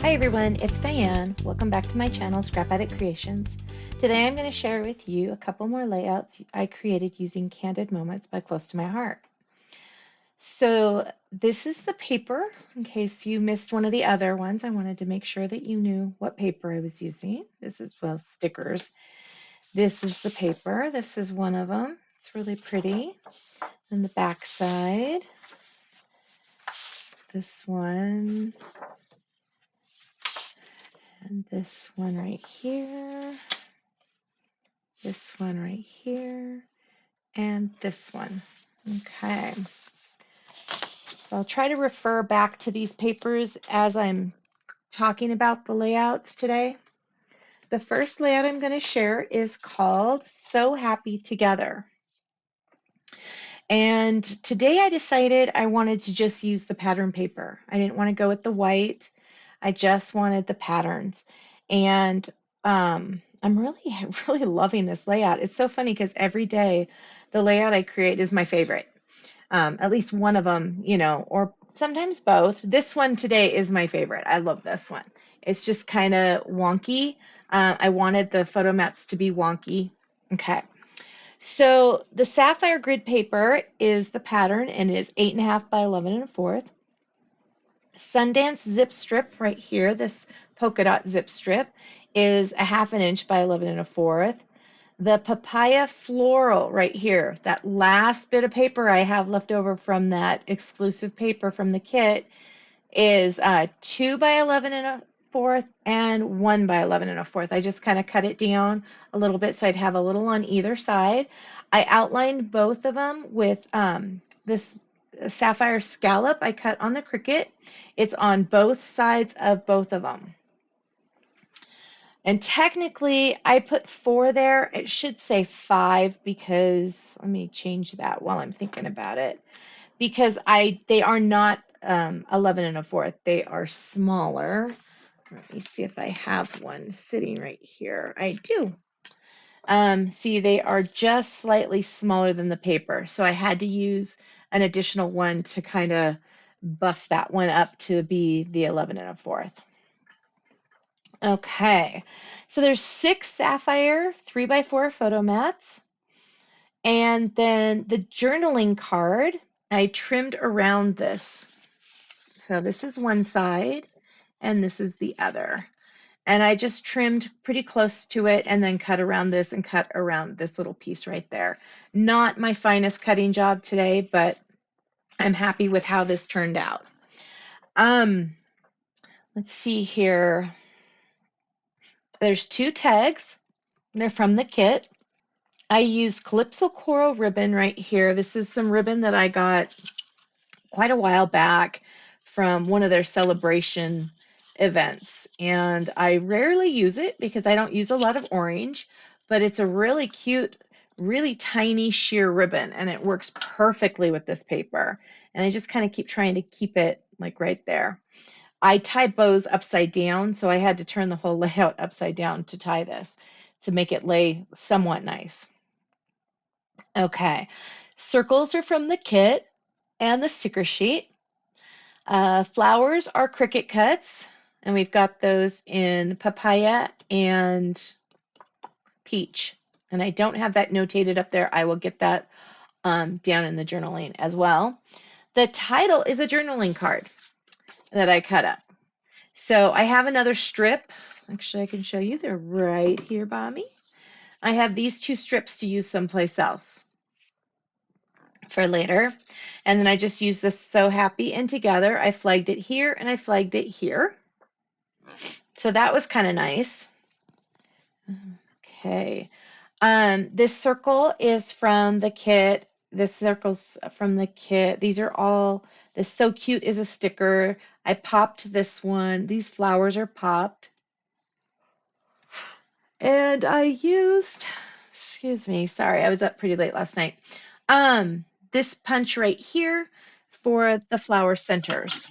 Hi everyone, it's Diane. Welcome back to my channel, Scrap Addict Creations. Today I'm going to share with you a couple more layouts I created using Candid moments by Close to My Heart. So this is the paper. In case you missed one of the other ones, I wanted to make sure that you knew what paper I was using. This is, well, stickers. This is the paper. This is one of them. It's really pretty. And the back side. This one. And this one right here. This one right here, and this one. Okay, so I'll try to refer back to these papers as I'm talking about the layouts today. The first layout I'm going to share is called So Happy Together. And today I decided I wanted to just use the pattern paper. I didn't want to go with the white. I just wanted the patterns. And I'm really loving this layout. It's so funny because every day the layout I create is my favorite. At least one of them, or sometimes both. This one today is my favorite. I love this one. It's just kind of wonky. I wanted the photo maps to be wonky. Okay. So the Sapphire grid paper is the pattern and it is 8.5 by 11 1/4. Sundance zip strip right here, this polka dot zip strip, is 1/2 inch by 11 1/4. The Papaya Floral right here, that last bit of paper I have left over from that exclusive paper from the kit, is 2 by 11 1/4 and 1 by 11 1/4. I just kind of cut it down a little bit so I'd have a little on either side. I outlined both of them with this Sapphire scallop I cut on the Cricut. It's on both sides of both of them. And technically, I put 4 there. It should say 5 because, let me change that while I'm thinking about it. Because they are not 11 1/4. They are smaller. Let me see if I have one sitting right here. I do. See, they are just slightly smaller than the paper. So I had to use an additional one to kind of buff that one up to be the 11 1/4. Okay, so there's 6 Sapphire 3x4 photo mats. And then the journaling card, I trimmed around this. So this is one side and this is the other. And I just trimmed pretty close to it and then cut around this and cut around this little piece right there. Not my finest cutting job today, but I'm happy with how this turned out. Let's see here. There's 2 tags. They're from the kit. I used Calypso Coral ribbon right here. This is some ribbon that I got quite a while back from one of their celebration events. And I rarely use it because I don't use a lot of orange, but it's a really cute, really tiny sheer ribbon and it works perfectly with this paper. And I just kind of keep trying to keep it like right there. I tie bows upside down, so I had to turn the whole layout upside down to tie this to make it lay somewhat nice. Okay, circles are from the kit and the sticker sheet. Flowers are Cricut cuts, and we've got those in papaya and peach. And I don't have that notated up there. I will get that down in the journaling as well. The title is a journaling card that I cut up. So I have another strip. Actually, I can show you. They're right here by me. I have these 2 strips to use someplace else for later. And then I just use this So Happy and Together. I flagged it here and I flagged it here. So that was kind of nice. Okay. This circle is from the kit. This circle's from the kit. These are all, this So Cute is a sticker. I popped this one. These flowers are popped. And I used, excuse me, sorry, I was up pretty late last night. This punch right here for the flower centers.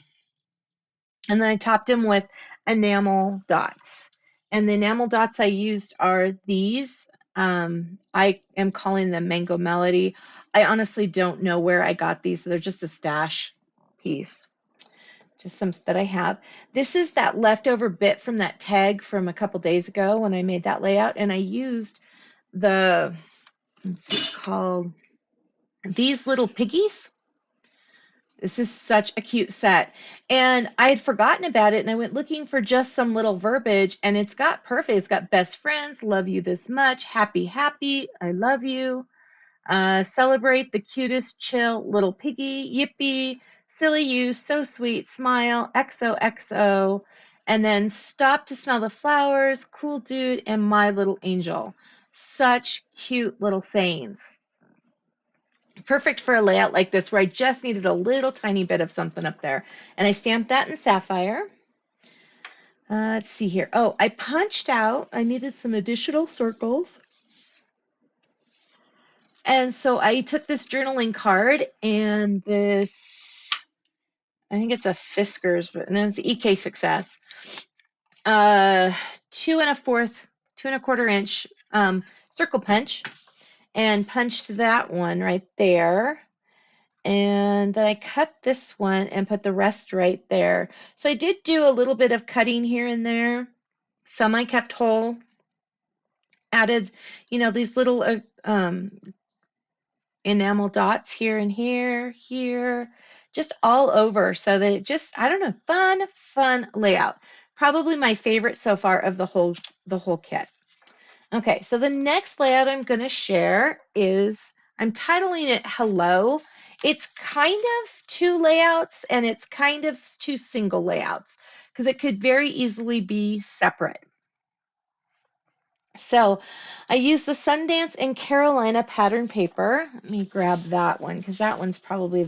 And then I topped them with enamel dots. And the enamel dots I used are these. I am calling them Mango Melody. I honestly don't know where I got these. So they're just a stash piece. just some that I have. This is that leftover bit from that tag from a couple days ago when I made that layout, and I used the, let's see, it's called these little piggies. This is such a cute set. And I had forgotten about it and I went looking for just some little verbiage and it's got perfect. It's got best friends, love you this much, happy, happy, I love you, celebrate the cutest, chill little piggy, yippee, silly you, so sweet, smile, XOXO, and then stop to smell the flowers, cool dude, and my little angel. Such cute little sayings. Perfect for a layout like this where I just needed a little tiny bit of something up there. And I stamped that in Sapphire. Let's see here. Oh, I punched out, I needed some additional circles. And so I took this journaling card and this, I think it's a Fiskars, but and then it's EK Success. 2 1/4 inch circle punch and punched that one right there. And then I cut this one and put the rest right there. So I did do a little bit of cutting here and there. Some I kept whole. Added, these little enamel dots here and here, just all over. So that it just, I don't know, fun layout. Probably my favorite so far of the whole kit. Okay, so the next layout I'm going to share is, I'm titling it Hello. It's kind of two layouts and it's kind of two single layouts because it could very easily be separate. So I use the Sundance and Carolina pattern paper. Let me grab that one because that one's probably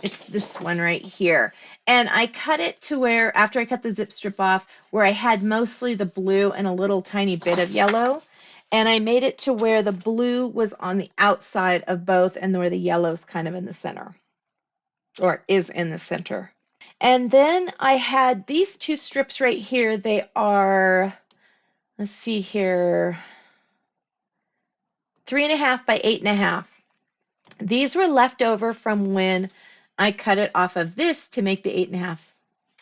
it's this one right here. And I cut it to where, after I cut the zip strip off, where I had mostly the blue and a little tiny bit of yellow. And I made it to where the blue was on the outside of both and where the yellow's kind of in the center, or is in the center. And then I had these two strips right here. They are, let's see here, 3.5 by 8.5. These were left over from when I cut it off of this to make the 8.5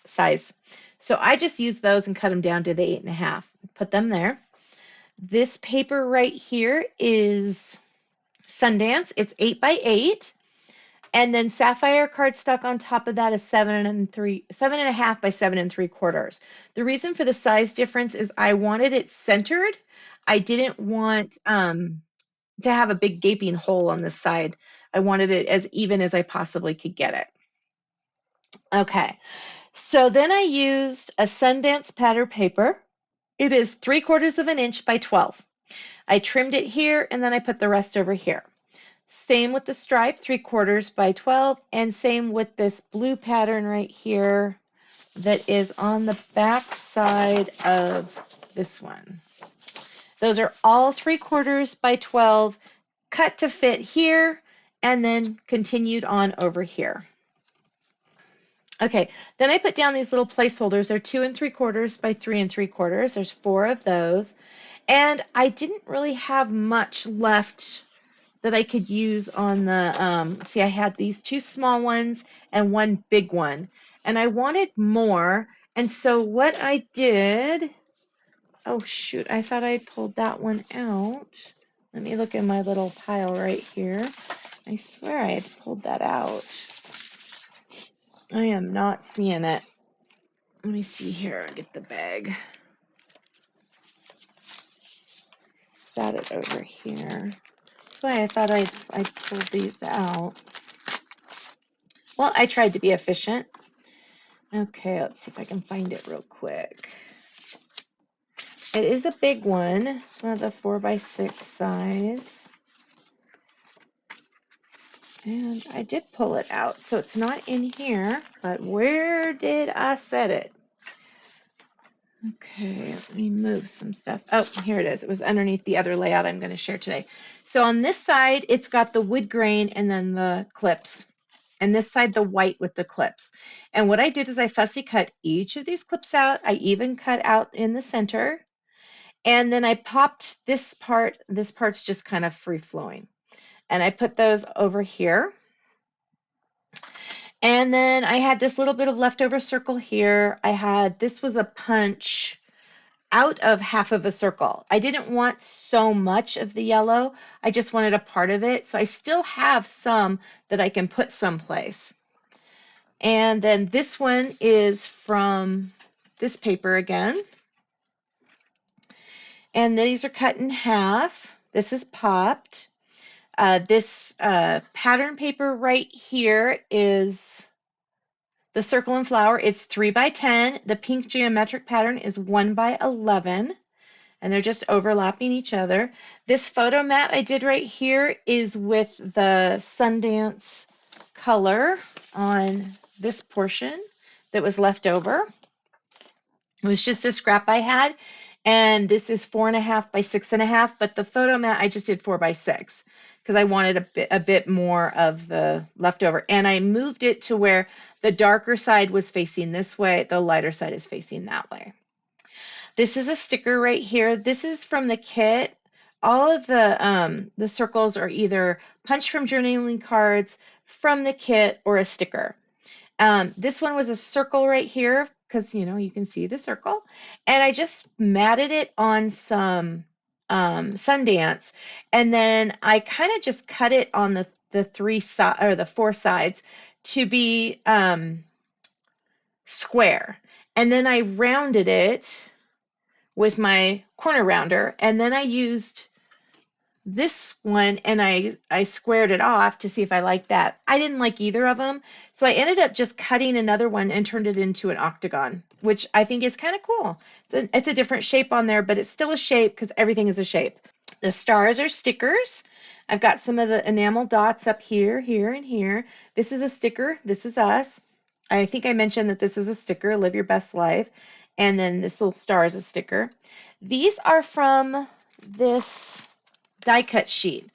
size. So I just used those and cut them down to the 8.5. Put them there. This paper right here is Sundance. It's 8 by 8. And then Sapphire cardstock on top of that is 7.5 by 7 3/4. The reason for the size difference is I wanted it centered. I didn't want to have a big gaping hole on this side. I wanted it as even as I possibly could get it. Okay, so then I used a Sundance pattern paper. It is 3/4 inch by 12. I trimmed it here and then I put the rest over here. Same with the stripe, 3/4 by 12, and same with this blue pattern right here that is on the back side of this one. Those are all 3/4 by 12, cut to fit here, and then continued on over here. Okay, then I put down these little placeholders. They're 2 3/4 by 3 3/4. There's 4 of those. And I didn't really have much left that I could use on the, see, I had these 2 small ones and 1 big one. And I wanted more. And so what I did, oh shoot, I thought I pulled that one out. Let me look in my little pile right here. I swear I had pulled that out. I am not seeing it. Let me see here. I'll get the bag. Set it over here. That's why I thought I'd pulled these out. Well, I tried to be efficient. Okay, let's see if I can find it real quick. It is a big one. It's not the 4 by 6 size. And I did pull it out, so it's not in here, but where did I set it? Okay, let me move some stuff. Oh, here it is. It was underneath the other layout I'm going to share today. So on this side, it's got the wood grain and then the clips. And this side, the white with the clips. And what I did is I fussy cut each of these clips out. I even cut out in the center. And then I popped this part. This part's just kind of free flowing. And I put those over here. And then I had this little bit of leftover circle here. This was a punch out of half of a circle. I didn't want so much of the yellow. I just wanted a part of it. So I still have some that I can put someplace. And then this one is from this paper again. And these are cut in half. This is popped. This pattern paper right here is the circle and flower. It's 3 by 10. The pink geometric pattern is 1 by 11. And they're just overlapping each other. This photo mat I did right here is with the Sundance color on this portion that was left over. It was just a scrap I had, and this is 4.5 by 6.5, but the photo mat I just did 4 by 6 because I wanted a bit more of the leftover, and I moved it to where the darker side was facing this way, the lighter side is facing that way. This is a sticker right here. This is from the kit. All of the circles are either punched from journaling cards from the kit or a sticker. This one was a circle right here because, you can see the circle. And I just matted it on some Sundance. And then I kind of just cut it on the 4 sides to be square. And then I rounded it with my corner rounder. And then I used this one and I squared it off to see if I liked that. I didn't like either of them. So I ended up just cutting another one and turned it into an octagon, which I think is kind of cool. It's a different shape on there, but it's still a shape because everything is a shape. The stars are stickers. I've got some of the enamel dots up here, here, and here. This is a sticker. This is us. I think I mentioned that this is a sticker, Live Your Best Life. And then this little star is a sticker. These are from this die cut sheet.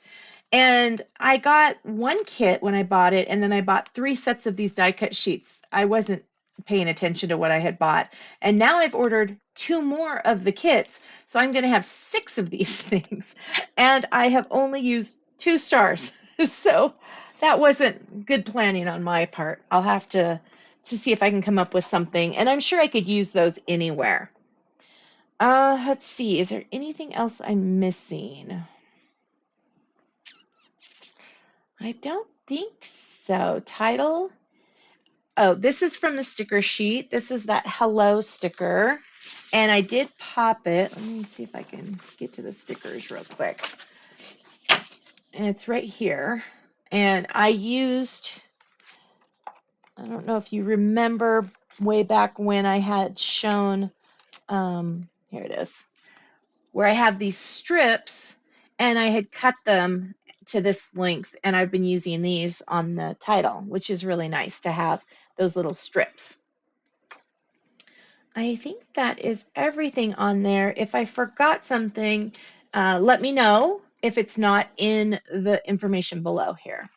And I got one kit when I bought it, and then I bought 3 sets of these die cut sheets. I wasn't paying attention to what I had bought. And now I've ordered 2 more of the kits, so I'm going to have 6 of these things. And I have only used 2 stars. So that wasn't good planning on my part. I'll have to see if I can come up with something. And I'm sure I could use those anywhere. Let's see. Is there anything else I'm missing? I don't think so. Title. Oh, this is from the sticker sheet. This is that hello sticker. And I did pop it. Let me see if I can get to the stickers real quick. And it's right here. And I don't know if you remember way back when I had shown, here it is, where I have these strips and I had cut them to this length, and I've been using these on the title, which is really nice to have those little strips. I think that is everything on there. If I forgot something, let me know if it's not in the information below here.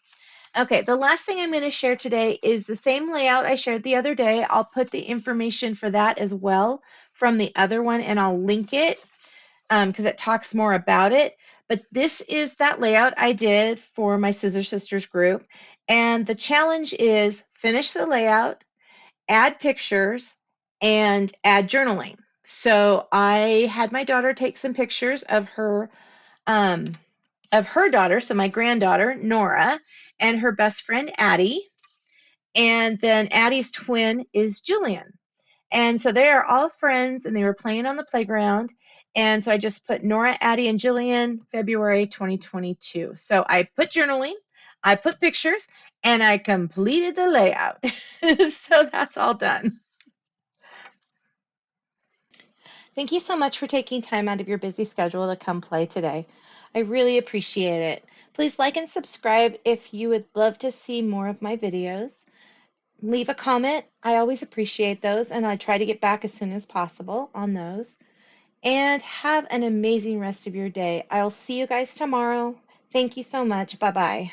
Okay, the last thing I'm going to share today is the same layout I shared the other day. I'll put the information for that as well from the other one, and I'll link it because it talks more about it. But this is that layout I did for my Scissor Sisters group. And the challenge is finish the layout, add pictures, and add journaling. So I had my daughter take some pictures of her daughter, so my granddaughter, Nora, and her best friend, Addie. And then Addie's twin is Julian. And so they are all friends and they were playing on the playground. And so I just put Nora, Addie, and Jillian, February 2022. So I put journaling, I put pictures, and I completed the layout. So that's all done. Thank you so much for taking time out of your busy schedule to come play today. I really appreciate it. Please like and subscribe if you would love to see more of my videos. Leave a comment. I always appreciate those, and I try to get back as soon as possible on those. And have an amazing rest of your day. I'll see you guys tomorrow. Thank you so much. Bye-bye.